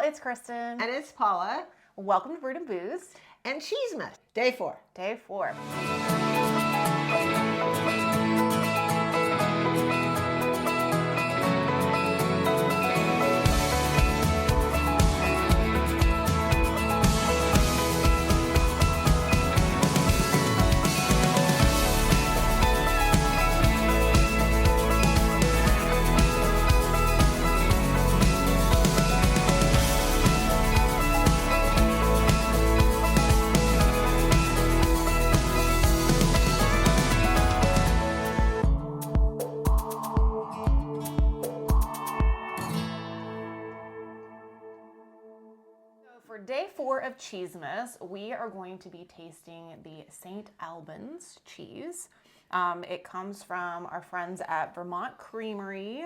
it's Kristen. And it's Paula. Welcome to Brewed and Booze. And Cheesemas, day 4. Day 4. For day 4 of Cheesemas, we are going to be tasting the St. Albans cheese. It comes from our friends at Vermont Creamery.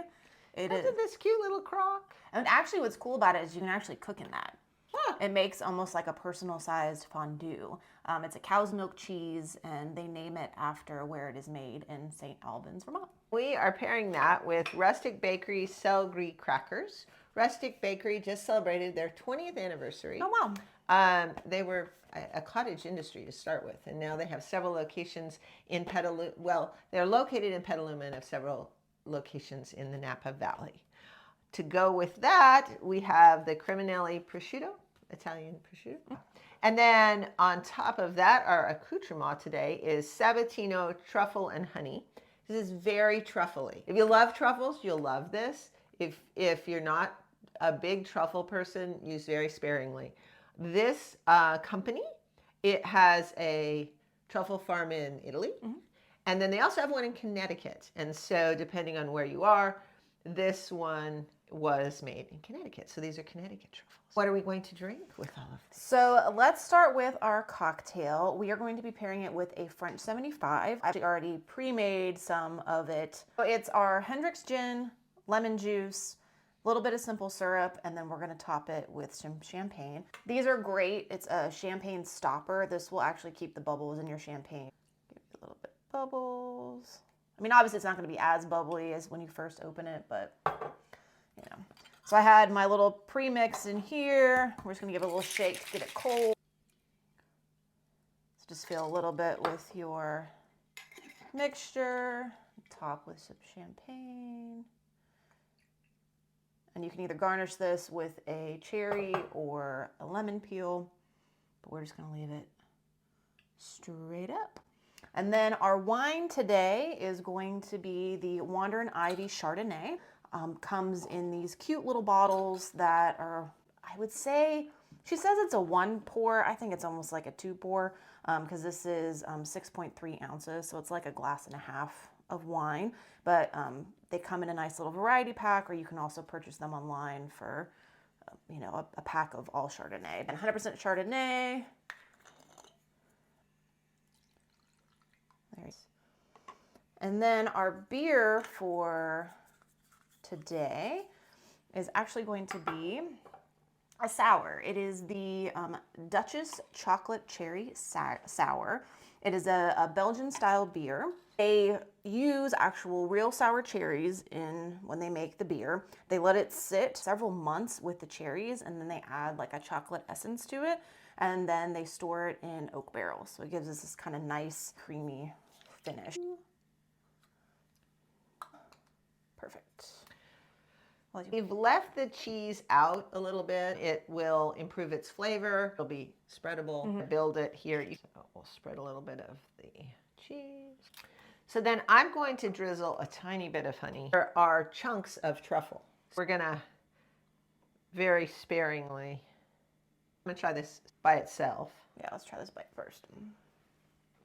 Look at this cute little crock. And actually what's cool about it is you can actually cook in that. Huh. It makes almost like a personal-sized fondue. It's a cow's milk cheese, and they name it after where it is made in St. Albans, Vermont. We are pairing that with Rustic Bakery celery crackers. Rustic Bakery just celebrated their 20th anniversary. Oh, wow. They were a cottage industry to start with, and now they have several locations in Petaluma. Well, they're located in Petaluma and have several locations in the Napa Valley. To go with that, we have the Creminelli prosciutto, Italian prosciutto. And then on top of that, our accoutrement today is Sabatino truffle and honey. This is very truffly. If you love truffles, you'll love this. If you're not a big truffle person, use very sparingly. This company, it has a truffle farm in Italy. Mm-hmm. And then they also have one in Connecticut. And so depending on where you are, this one was made in Connecticut. So these are Connecticut truffles. What are we going to drink with all of this? So let's start with our cocktail. We are going to be pairing it with a French 75. I've already pre-made some of it. So it's our Hendrick's gin, lemon juice, a little bit of simple syrup, and then we're going to top it with some champagne. These are great. It's a champagne stopper. This will actually keep the bubbles in your champagne. Give it a little bit of bubbles. I mean, obviously it's not going to be as bubbly as when you first open it, but you know. So I had my little pre-mix in here. We're just going to give it a little shake to get it cold. So just fill a little bit with your mixture. Top with some champagne. And you can either garnish this with a cherry or a lemon peel, but we're just going to leave it straight up. And then our wine today is going to be the Wander & Ivy Chardonnay. Comes in these cute little bottles that are, I would say, she says it's a 1 pour. I think it's almost like a 2 pour because this is 6.3 ounces. So it's like a glass and a half of wine. But they come in a nice little variety pack, or you can also purchase them online for, a pack of all Chardonnay. And 100% Chardonnay. There's. And then our beer for today is actually going to be a sour. It is the Duchess Chocolate Cherry Sour. It is a Belgian style beer. They use actual real sour cherries when they make the beer. They let it sit several months with the cherries, and then they add like a chocolate essence to it, and then they store it in oak barrels. So it gives us this kind of nice creamy finish. Perfect. We've left the cheese out a little bit. It will improve its flavor. It'll be spreadable. Mm-hmm. Build it here. We'll spread a little bit of the cheese. So then I'm going to drizzle a tiny bit of honey. There are chunks of truffle. We're going to very sparingly. I'm going to try this by itself. Yeah, let's try this bite first.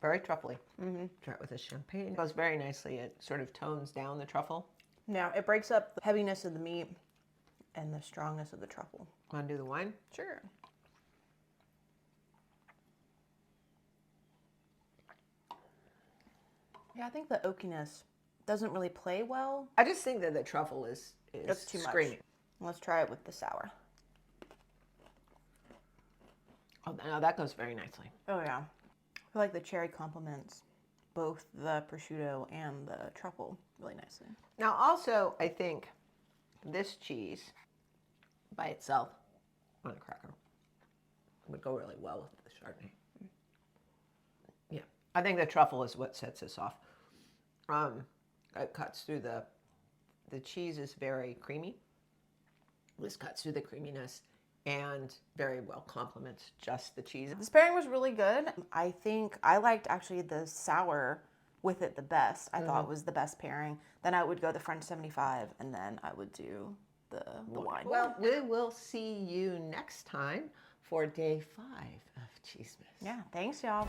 Very truffly. Mm-hmm. Try it with the champagne. It goes very nicely. It sort of tones down the truffle. Yeah, it breaks up the heaviness of the meat and the strongness of the truffle. Want to do the wine? Sure. Yeah, I think the oakiness doesn't really play well. I just think that the truffle is That's too screaming. Much. Let's try it with the sour. Oh, no, that goes very nicely. Oh, yeah. I feel like the cherry complements both the prosciutto and the truffle really nicely. Now, also, I think this cheese by itself on a cracker. It would go really well with the Chardonnay. Yeah, I think the truffle is what sets us off. It cuts through the cheese is very creamy. This cuts through the creaminess and very well complements just the cheese. This pairing was really good. I think I liked actually the sour with it the best. I thought it was the best pairing. Then I would go the French 75, and then I would do the wine. Well, we will see you next time for day 5 of Cheesemas. Yeah, thanks y'all.